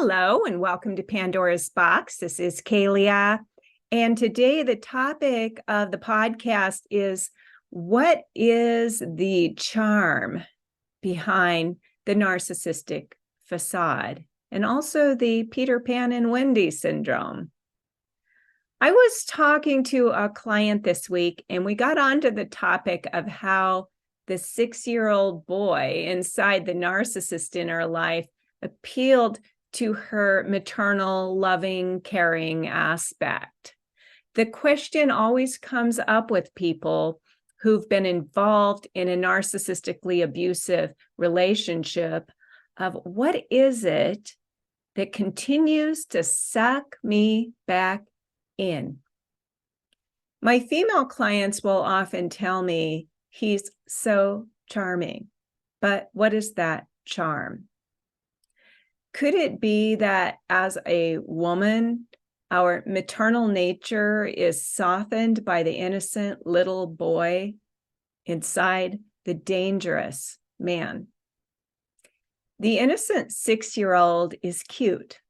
Hello and welcome to Pandora's Box. This is Kaleah. And today the topic of the podcast is, what is the charm behind the narcissistic facade and also the Peter Pan and Wendy syndrome? I was talking to a client this week and we got onto the topic of how the 6-year-old boy inside the narcissist in her life appealed to her maternal, loving, caring aspect. The question always comes up with people who've been involved in a narcissistically abusive relationship of, what is it that continues to suck me back in? My female clients will often tell me, he's so charming. But what is that charm? Could it be that as a woman, our maternal nature is softened by the innocent little boy inside the dangerous man? The innocent 6-year-old is cute.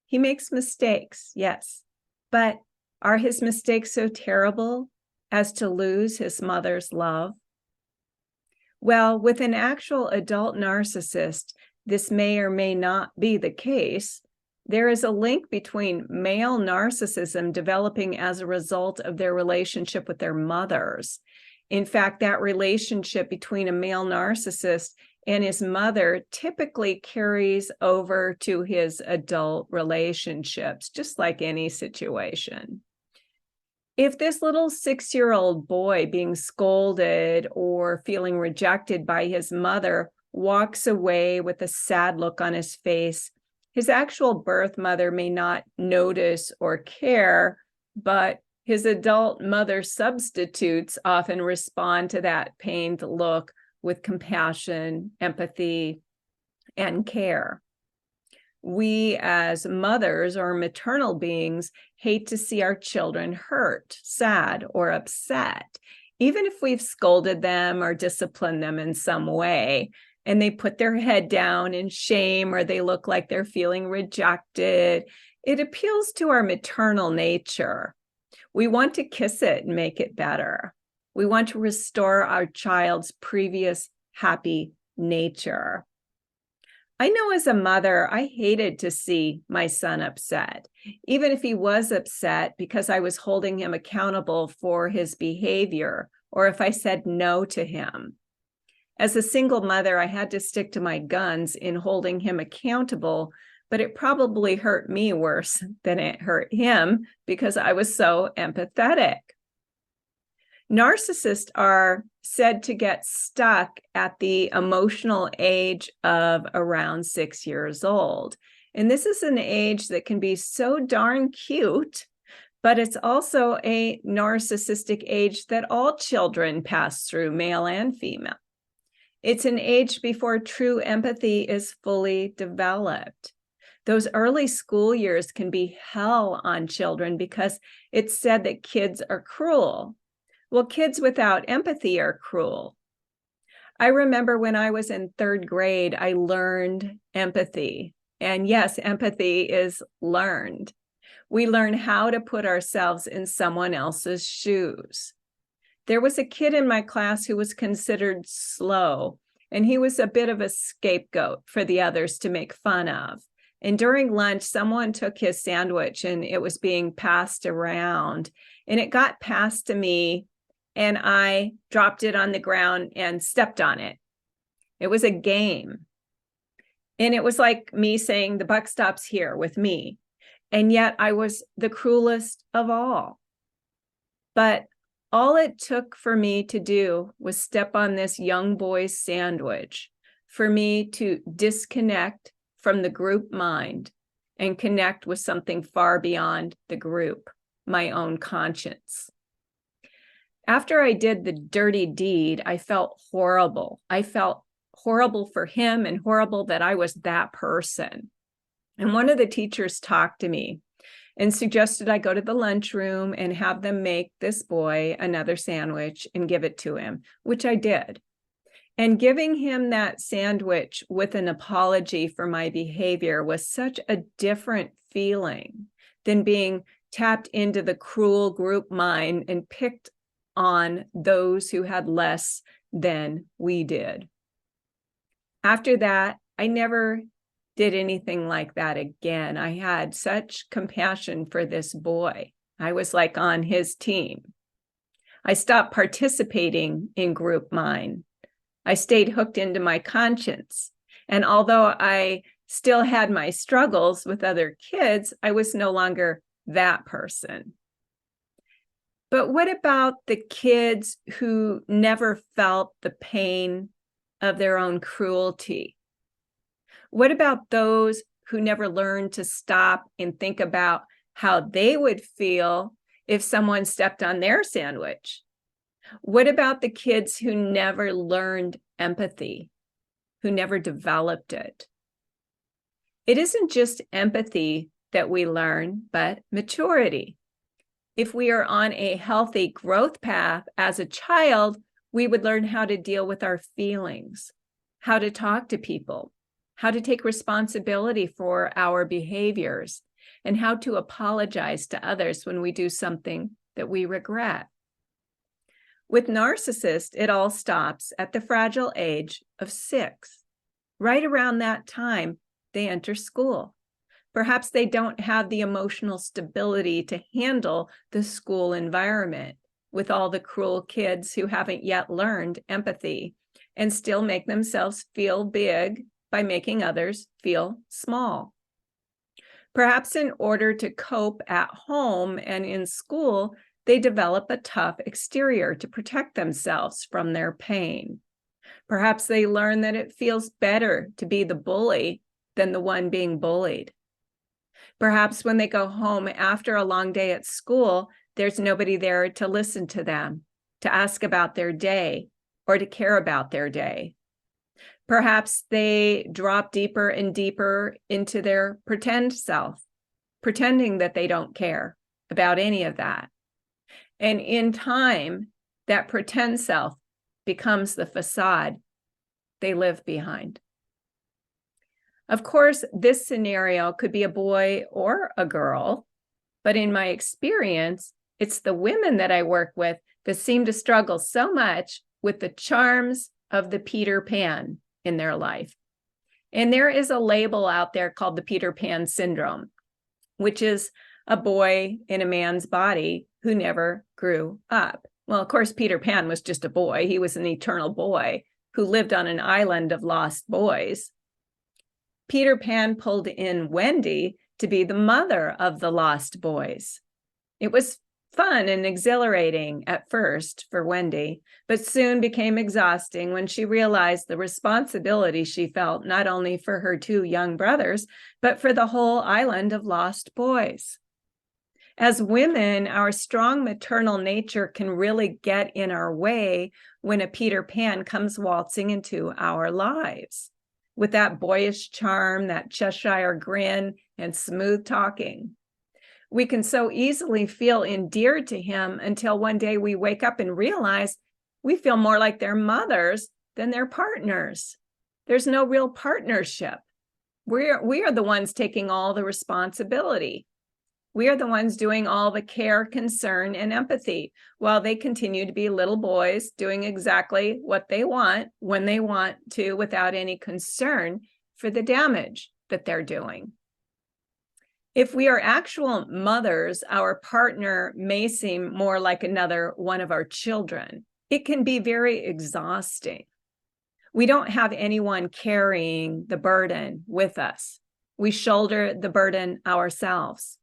He makes mistakes, yes, but are his mistakes so terrible as to lose his mother's love? Well, with an actual adult narcissist, this may or may not be the case. There is a link between male narcissism developing as a result of their relationship with their mothers. In fact, that relationship between a male narcissist and his mother typically carries over to his adult relationships, just like any situation. If this little 6-year-old boy being scolded or feeling rejected by his mother walks away with a sad look on his face, his actual birth mother may not notice or care, but his adult mother substitutes often respond to that pained look with compassion, empathy, and care. We as mothers or maternal beings hate to see our children hurt, sad, or upset, even if we've scolded them or disciplined them in some way, and they put their head down in shame or they look like they're feeling rejected. It appeals to our maternal nature. We want to kiss it and make it better. We want to restore our child's previous happy nature. I know as a mother, I hated to see my son upset, even if he was upset because I was holding him accountable for his behavior, or if I said no to him. As a single mother, I had to stick to my guns in holding him accountable, but it probably hurt me worse than it hurt him because I was so empathetic. Narcissists are said to get stuck at the emotional age of around 6 years old. And this is an age that can be so darn cute, but it's also a narcissistic age that all children pass through, male and female. It's an age before true empathy is fully developed. Those early school years can be hell on children because it's said that kids are cruel. Well, kids without empathy are cruel. I remember when I was in 3rd grade, I learned empathy. And yes, empathy is learned. We learn how to put ourselves in someone else's shoes. There was a kid in my class who was considered slow, and he was a bit of a scapegoat for the others to make fun of. And during lunch, someone took his sandwich and it was being passed around, and it got passed to me, and I dropped it on the ground and stepped on it. It was a game. And it was like me saying, the buck stops here with me. And yet I was the cruelest of all. But all it took for me to do was step on this young boy's sandwich, for me to disconnect from the group mind and connect with something far beyond the group, my own conscience. After I did the dirty deed, I felt horrible. I felt horrible for him and horrible that I was that person. And one of the teachers talked to me and suggested I go to the lunchroom and have them make this boy another sandwich and give it to him, which I did. And giving him that sandwich with an apology for my behavior was such a different feeling than being tapped into the cruel group mind and picked on those who had less than we did. After that, I never did anything like that again. I had such compassion for this boy. I was like on his team. I stopped participating in group mind. I stayed hooked into my conscience. And although I still had my struggles with other kids, I was no longer that person. But what about the kids who never felt the pain of their own cruelty? What about those who never learned to stop and think about how they would feel if someone stepped on their sandwich? What about the kids who never learned empathy, who never developed it? It isn't just empathy that we learn, but maturity. If we are on a healthy growth path as a child, we would learn how to deal with our feelings, how to talk to people, how to take responsibility for our behaviors, and how to apologize to others when we do something that we regret. With narcissists, it all stops at the fragile age of 6. Right around that time, they enter school. Perhaps they don't have the emotional stability to handle the school environment with all the cruel kids who haven't yet learned empathy and still make themselves feel big by making others feel small. Perhaps in order to cope at home and in school, they develop a tough exterior to protect themselves from their pain. Perhaps they learn that it feels better to be the bully than the one being bullied. Perhaps when they go home after a long day at school, there's nobody there to listen to them, to ask about their day, or to care about their day. Perhaps they drop deeper and deeper into their pretend self, pretending that they don't care about any of that. And in time, that pretend self becomes the facade they live behind. Of course, this scenario could be a boy or a girl, but in my experience, it's the women that I work with that seem to struggle so much with the charms of the Peter Pan in their life. And there is a label out there called the Peter Pan syndrome, which is a boy in a man's body who never grew up. Well, of course, Peter Pan was just a boy. He was an eternal boy who lived on an island of lost boys. Peter Pan pulled in Wendy to be the mother of the lost boys. It was fun and exhilarating at first for Wendy, but soon became exhausting when she realized the responsibility she felt not only for her 2 young brothers, but for the whole island of lost boys. As women, our strong maternal nature can really get in our way when a Peter Pan comes waltzing into our lives with that boyish charm, that Cheshire grin, and smooth talking. We can so easily feel endeared to him until one day we wake up and realize we feel more like their mothers than their partners. There's no real partnership. We are the ones taking all the responsibility. We are the ones doing all the care, concern, and empathy, while they continue to be little boys doing exactly what they want when they want to without any concern for the damage that they're doing. If we are actual mothers, our partner may seem more like another one of our children. It can be very exhausting. We don't have anyone carrying the burden with us. We shoulder the burden ourselves.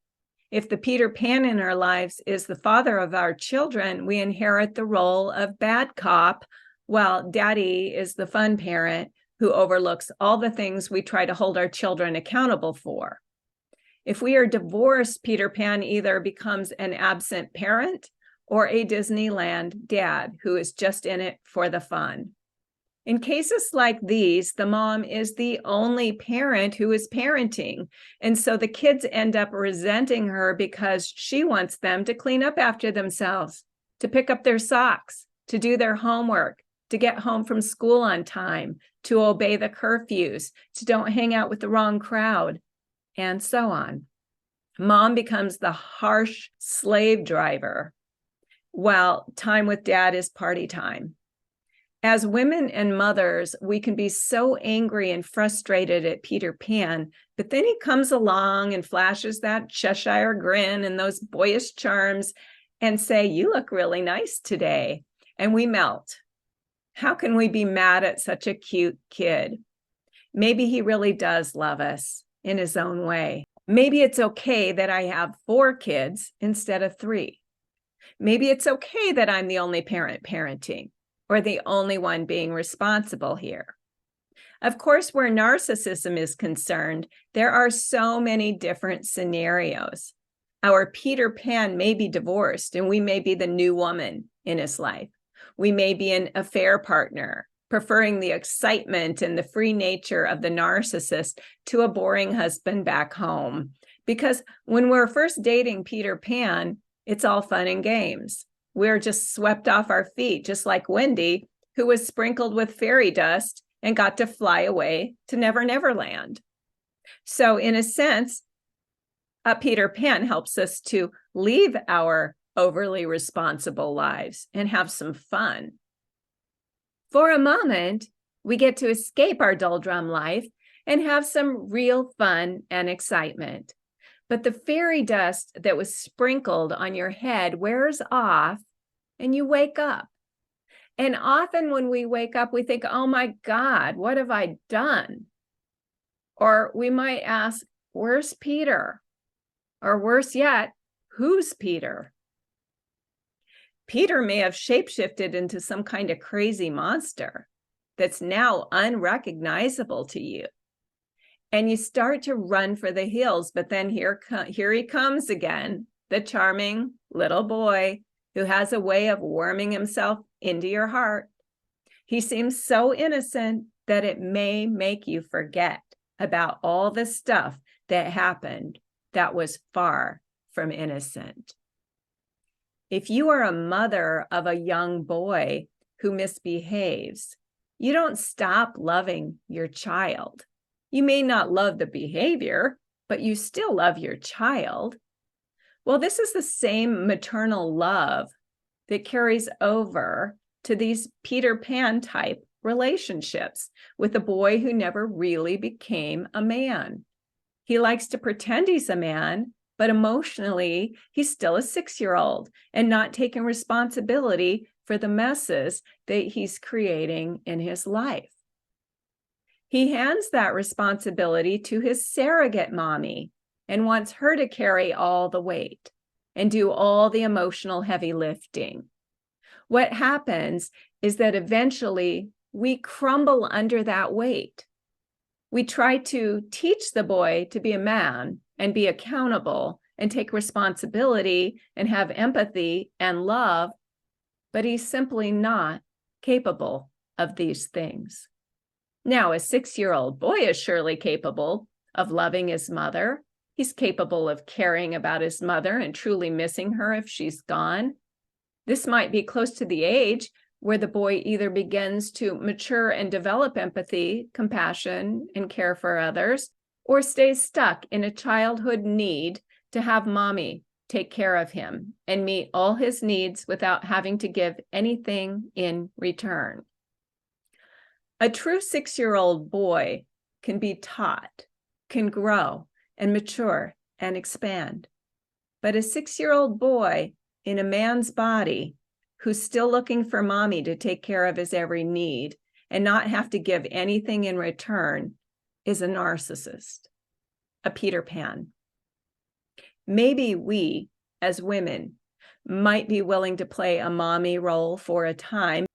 If the Peter Pan in our lives is the father of our children, we inherit the role of bad cop, while daddy is the fun parent who overlooks all the things we try to hold our children accountable for. If we are divorced, Peter Pan either becomes an absent parent or a Disneyland dad who is just in it for the fun. In cases like these, the mom is the only parent who is parenting, and so the kids end up resenting her because she wants them to clean up after themselves, to pick up their socks, to do their homework, to get home from school on time, to obey the curfews, to don't hang out with the wrong crowd, and so on. Mom becomes the harsh slave driver, while time with dad is party time. As women and mothers, we can be so angry and frustrated at Peter Pan, but then he comes along and flashes that Cheshire grin and those boyish charms and say, "You look really nice today." And we melt. How can we be mad at such a cute kid? Maybe he really does love us in his own way. Maybe it's okay that I have 4 kids instead of 3. Maybe it's okay that I'm the only parent parenting, or the only one being responsible here. Of course, where narcissism is concerned, there are so many different scenarios. Our Peter Pan may be divorced, and we may be the new woman in his life. We may be an affair partner, preferring the excitement and the free nature of the narcissist to a boring husband back home. Because when we're first dating Peter Pan, it's all fun and games. We're just swept off our feet, just like Wendy, who was sprinkled with fairy dust and got to fly away to Never Never Land. So in a sense, Peter Pan helps us to leave our overly responsible lives and have some fun. For a moment, we get to escape our doldrum life and have some real fun and excitement. But the fairy dust that was sprinkled on your head wears off and you wake up. And often when we wake up, we think, "Oh my God, what have I done?" Or we might ask, "Where's Peter?" Or worse yet, "Who's Peter?" Peter may have shapeshifted into some kind of crazy monster that's now unrecognizable to you. And you start to run for the hills, but then here he comes again, the charming little boy who has a way of worming himself into your heart. He seems so innocent that it may make you forget about all the stuff that happened that was far from innocent. If you are a mother of a young boy who misbehaves, you don't stop loving your child. You may not love the behavior, but you still love your child. Well, this is the same maternal love that carries over to these Peter Pan type relationships with a boy who never really became a man. He likes to pretend he's a man, but emotionally, he's still a 6-year-old and not taking responsibility for the messes that he's creating in his life. He hands that responsibility to his surrogate mommy and wants her to carry all the weight and do all the emotional heavy lifting. What happens is that eventually we crumble under that weight. We try to teach the boy to be a man and be accountable and take responsibility and have empathy and love, but he's simply not capable of these things. Now, a 6-year-old boy is surely capable of loving his mother. He's capable of caring about his mother and truly missing her if she's gone. This might be close to the age where the boy either begins to mature and develop empathy, compassion, and care for others, or stays stuck in a childhood need to have mommy take care of him and meet all his needs without having to give anything in return. A true 6-year-old boy can be taught, can grow and mature and expand. But a 6-year-old boy in a man's body who's still looking for mommy to take care of his every need and not have to give anything in return is a narcissist, a Peter Pan. Maybe we, as women, might be willing to play a mommy role for a time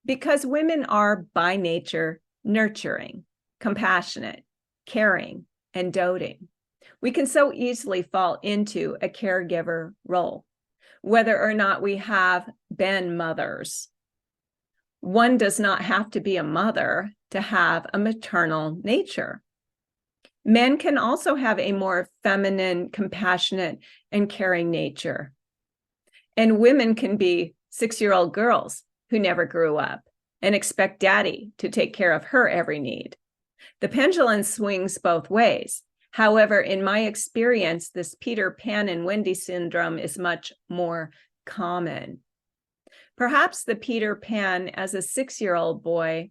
because women are by nature nurturing, compassionate, caring, and doting. We can so easily fall into a caregiver role, whether or not we have been mothers. One does not have to be a mother to have a maternal nature. Men can also have a more feminine, compassionate, and caring nature. And women can be 6-year-old girls who never grew up and expect daddy to take care of her every need. The pendulum swings both ways. However, in my experience, this Peter Pan and Wendy syndrome is much more common. Perhaps the Peter Pan, as a 6-year-old boy,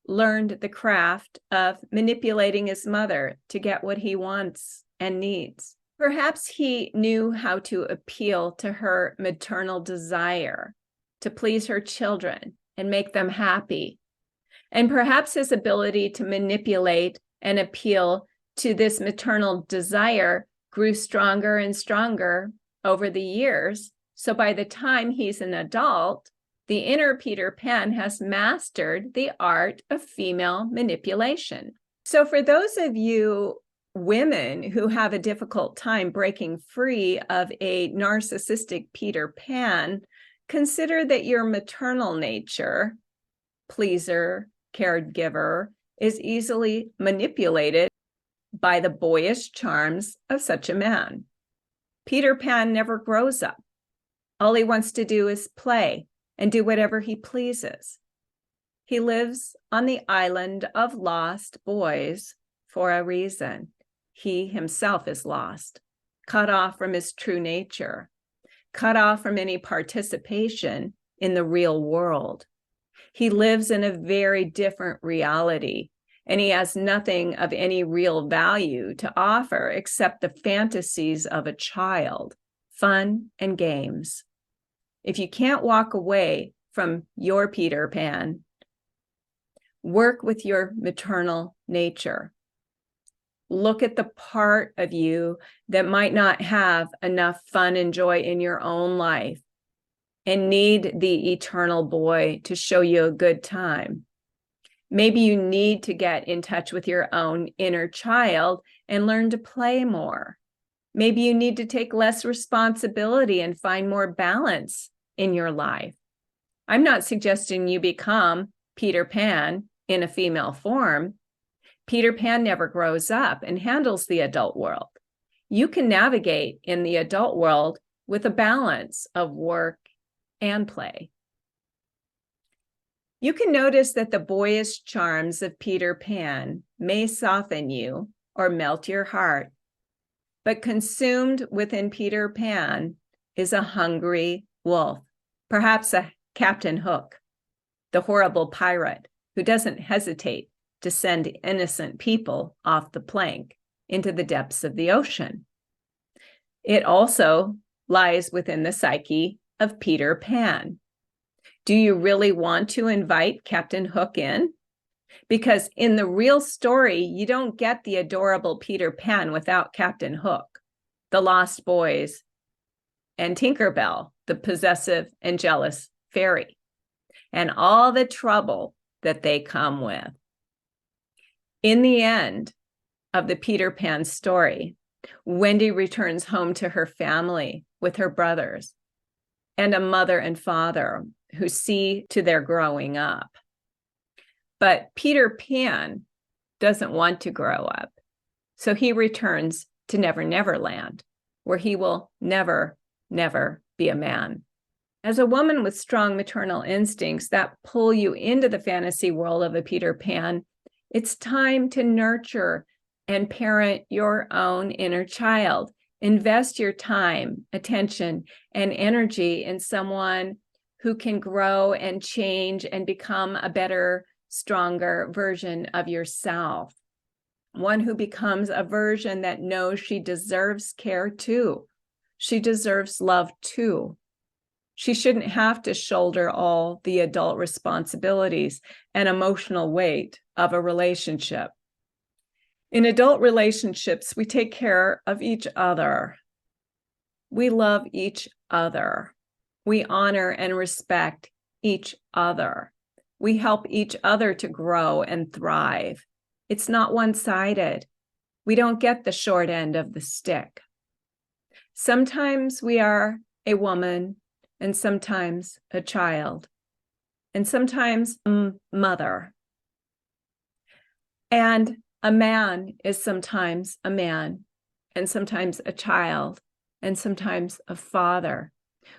learned the craft of manipulating his mother to get what he wants and needs. Perhaps he knew how to appeal to her maternal desire to please her children and make them happy. And perhaps his ability to manipulate and appeal to this maternal desire grew stronger and stronger over the years. So by the time he's an adult, the inner Peter Pan has mastered the art of female manipulation. So for those of you women who have a difficult time breaking free of a narcissistic Peter Pan, consider that your maternal nature, pleaser, caregiver, is easily manipulated by the boyish charms of such a man. Peter Pan never grows up. All he wants to do is play and do whatever he pleases. He lives on the island of lost boys for a reason. He himself is lost, cut off from his true nature, cut off from any participation in the real world. He lives in a very different reality, and he has nothing of any real value to offer except the fantasies of a child, fun and games. If you can't walk away from your Peter Pan, work with your maternal nature. Look at the part of you that might not have enough fun and joy in your own life and need the eternal boy to show you a good time. Maybe you need to get in touch with your own inner child and learn to play more. Maybe you need to take less responsibility and find more balance in your life. I'm not suggesting you become Peter Pan in a female form. Peter Pan never grows up and handles the adult world. You can navigate in the adult world with a balance of work and play. You can notice that the boyish charms of Peter Pan may soften you or melt your heart, but consumed within Peter Pan is a hungry wolf, perhaps a Captain Hook, the horrible pirate who doesn't hesitate to send innocent people off the plank into the depths of the ocean. It also lies within the psyche of Peter Pan. Do you really want to invite Captain Hook in? Because in the real story, you don't get the adorable Peter Pan without Captain Hook, the Lost Boys, and Tinkerbell, the possessive and jealous fairy, and all the trouble that they come with. In the end of the Peter Pan story, Wendy returns home to her family with her brothers and a mother and father who see to their growing up. But Peter Pan doesn't want to grow up, so he returns to Never Never Land, where he will never, never be a man. As a woman with strong maternal instincts that pull you into the fantasy world of a Peter Pan, it's time to nurture and parent your own inner child. Invest your time, attention, and energy in someone who can grow and change and become a better, stronger version of yourself. One who becomes a version that knows she deserves care too. She deserves love too. She shouldn't have to shoulder all the adult responsibilities and emotional weight of a relationship. In adult relationships, we take care of each other. We love each other. We honor and respect each other. We help each other to grow and thrive. It's not one-sided. We don't get the short end of the stick. Sometimes we are a woman, and sometimes a child, and sometimes a mother. And a man is sometimes a man, and sometimes a child, and sometimes a father.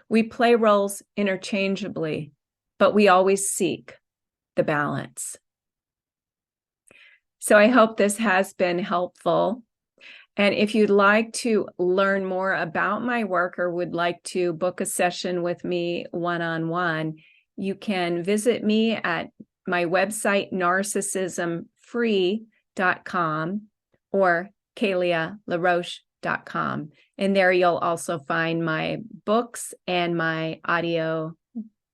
We play roles interchangeably, but we always seek the balance. So I hope this has been helpful. And if you'd like to learn more about my work or would like to book a session with me one-on-one, you can visit me at my website, narcissismfree.com or KaleahLaRoche.com. And there you'll also find my books and my audio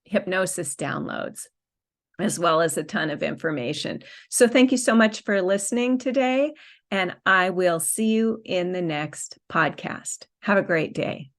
hypnosis downloads, as well as a ton of information. So thank you so much for listening today, and I will see you in the next podcast. Have a great day.